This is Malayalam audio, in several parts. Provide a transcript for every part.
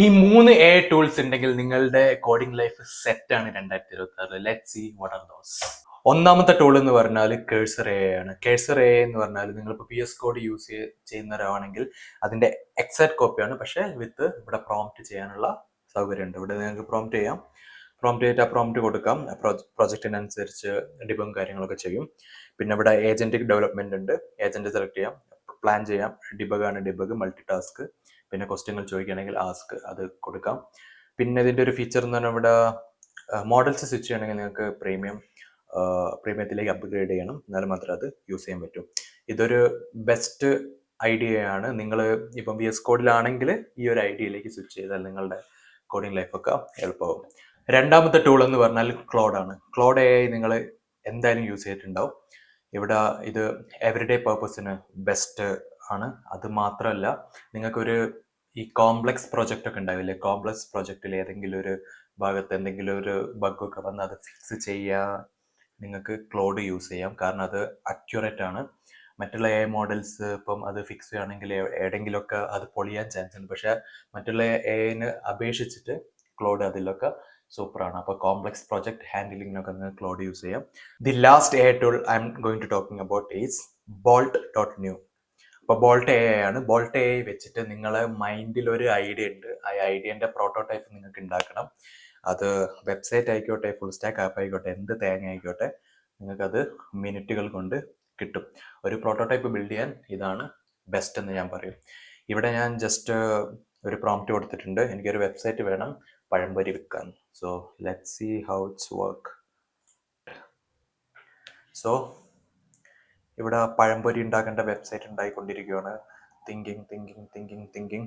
ഈ 3 AI ടൂൾസ് ഉണ്ടെങ്കിൽ നിങ്ങളുടെ കോഡിംഗ് ലൈഫ് സെറ്റ് ആണ് 2026. Let see what are those. ഒന്നാമത്തെ ടൂൾ എന്ന് പറഞ്ഞാൽ കേഴ്സർ എ ആണ്. കേഴ്സർ എ എന്ന് പറഞ്ഞാൽ നിങ്ങളിപ്പോൾ പി എസ് കോഡ് യൂസ് ചെയ്യുന്നവരാണെങ്കിൽ അതിന്റെ എക്സാക്ട് കോപ്പിയാണ്, പക്ഷേ വിത്ത് ഇവിടെ പ്രോംപ്റ്റ് ചെയ്യാനുള്ള സൗകര്യമുണ്ട്. ഇവിടെ നിങ്ങൾക്ക് പ്രോംപ്റ്റ് ചെയ്യാം. പ്രോംപ്റ്റ് ചെയ്തിട്ട് ആ പ്രോംപ്റ്റ് കൊടുക്കാം. പ്രൊജക്റ്റിനനുസരിച്ച് ഡിബും കാര്യങ്ങളൊക്കെ ചെയ്യും. പിന്നെ ഇവിടെ ഏജന്റിക് ഡെവലപ്മെന്റ് ഉണ്ട്. ഏജന്റ് സെലക്ട് ചെയ്യാം, പ്ലാൻ ചെയ്യാം. ഡിബഗ് ആണ് ഡിബഗ്, മൾട്ടി ടാസ്ക്. പിന്നെ ക്വസ്റ്റ്യങ്ങൾ ചോദിക്കുകയാണെങ്കിൽ ആസ്ക്, അത് കൊടുക്കാം. പിന്നെ ഇതിൻ്റെ ഒരു ഫീച്ചർ എന്ന് പറഞ്ഞാൽ ഇവിടെ മോഡൽസ് സ്വിച്ച് ചെയ്യണമെങ്കിൽ നിങ്ങൾക്ക് പ്രീമിയത്തിലേക്ക് അപ്ഗ്രേഡ് ചെയ്യണം, എന്നാലും മാത്രമേ അത് യൂസ് ചെയ്യാൻ പറ്റൂ. ഇതൊരു ബെസ്റ്റ് ഐഡിയ ആണ്. നിങ്ങൾ ഇപ്പം വി എസ് കോഡിലാണെങ്കിൽ ഈ ഒരു ഐഡിയയിലേക്ക് സ്വിച്ച് ചെയ്താൽ നിങ്ങളുടെ കോഡിംഗ് ലൈഫൊക്കെ എളുപ്പമാവും. രണ്ടാമത്തെ ടൂൾ എന്ന് പറഞ്ഞാൽ ക്ലോഡ് ആണ്. ക്ലോഡ് എ നിങ്ങൾ എന്തായാലും യൂസ് ചെയ്തിട്ടുണ്ടാവും. ഇവിടെ ഇത് എവറിഡേ പർപ്പസിന് ബെസ്റ്റ് ആണ്. അത് മാത്രമല്ല, നിങ്ങൾക്കൊരു ഈ കോംപ്ലക്സ് പ്രൊജക്റ്റ് ഒക്കെ ഉണ്ടാവില്ലേ, കോംപ്ലക്സ് പ്രൊജക്റ്റിൽ ഏതെങ്കിലും ഒരു ഭാഗത്ത് എന്തെങ്കിലും ഒരു ബഗ്ഗൊക്കെ വന്ന് അത് ഫിക്സ് ചെയ്യാൻ നിങ്ങൾക്ക് ക്ലോഡ് യൂസ് ചെയ്യാം. കാരണം അത് അക്യുറേറ്റ് ആണ്. മറ്റുള്ള എ മോഡൽസ് ഇപ്പം അത് ഫിക്സ് ചെയ്യുകയാണെങ്കിൽ എവിടെയെങ്കിലുമൊക്കെ അത് പൊളിയാൻ ചാൻസ് ഉണ്ട്. പക്ഷേ മറ്റുള്ള എന് അപേക്ഷിച്ചിട്ട് ക്ലോഡ് അതിലൊക്കെ സൂപ്പറാണ്. അപ്പോൾ കോംപ്ലക്സ് പ്രൊജക്ട് ഹാൻഡിലിങ്ങിനൊക്കെ നിങ്ങൾക്ക് ക്ലോഡ് യൂസ് ചെയ്യാം. The last a tool I am going to talking about is bolt.new. അപ്പോൾ ബോൾട്ട് എ ആണ്. ബോൾട്ട് എ വെച്ചിട്ട് നിങ്ങളെ മൈൻഡിൽ ഒരു ഐഡിയ ഉണ്ട്. ആ ഐഡിയൻ്റെ പ്രോട്ടോടൈപ്പ് നിങ്ങൾക്ക് ഉണ്ടാക്കണം. അത് വെബ്സൈറ്റ് ആയിക്കോട്ടെ, ഫുൾ സ്റ്റാക്ക് ആപ്പ് ആയിക്കോട്ടെ, എന്ത് തേങ്ങ ആയിക്കോട്ടെ, നിങ്ങൾക്കത് മിനിറ്റുകൾ കൊണ്ട് കിട്ടും. ഒരു പ്രോട്ടോടൈപ്പ് ബിൽഡ് ചെയ്യാൻ ഇതാണ് ബെസ്റ്റ് എന്ന് ഞാൻ പറയും. ഇവിടെ ഞാൻ ജസ്റ്റ് ഒരു പ്രോംപ്റ്റ് കൊടുത്തിട്ടുണ്ട്. എനിക്കൊരു വെബ്സൈറ്റ് വേണം പഴംപൊരി വിൽക്കാൻ. So let see how it's work. So ഇവിടെ പഴംപൊരി ഉണ്ടാക്കേണ്ട വെബ്സൈറ്റ് ഉണ്ടായിക്കൊണ്ടിരിക്കുകയാണ്. തിങ്കിങ്.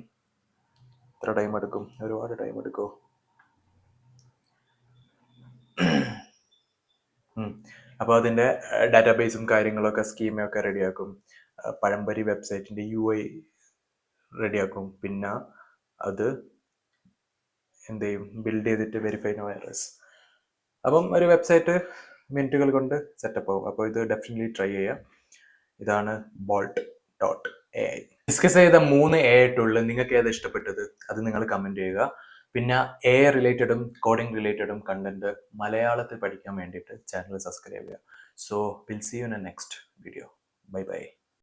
എത്ര ടൈം എടുക്കും? ഒരുപാട് ടൈം എടുക്കുമോ? അപ്പോൾ അതിൻ്റെ ഡാറ്റാബേസും കാര്യങ്ങളൊക്കെ സ്കീമൊക്കെ റെഡിയാക്കും. പഴംപൊരി വെബ്സൈറ്റിൻ്റെ UI റെഡിയാക്കും. പിന്നെ അത് എന്ത് ചെയ്യും? ബിൽഡ് ചെയ്തിട്ട് വെരിഫൈ നോ വൈറസ്. അപ്പം ഒരു വെബ്സൈറ്റ് മിനിറ്റുകൾ കൊണ്ട് സെറ്റപ്പ് ആവും. അപ്പോൾ ഇത് ഡെഫിനറ്റ്ലി ട്രൈ ചെയ്യാം. ഇതാണ് bolt.ai. ഡിസ്കസ് ചെയ്ത 3 AI ടൂളിൽ നിങ്ങൾക്ക് ഏതാ ഇഷ്ടപ്പെട്ടത്? അത് നിങ്ങൾ കമൻറ്റ് ചെയ്യുക. പിന്നെ AI റിലേറ്റഡും കോഡിംഗ് റിലേറ്റഡും കണ്ടന്റ് മലയാളത്തിൽ പഠിക്കാൻ വേണ്ടിയിട്ട് ചാനൽ സബ്സ്ക്രൈബ് ചെയ്യുക. So will see you in next video. By.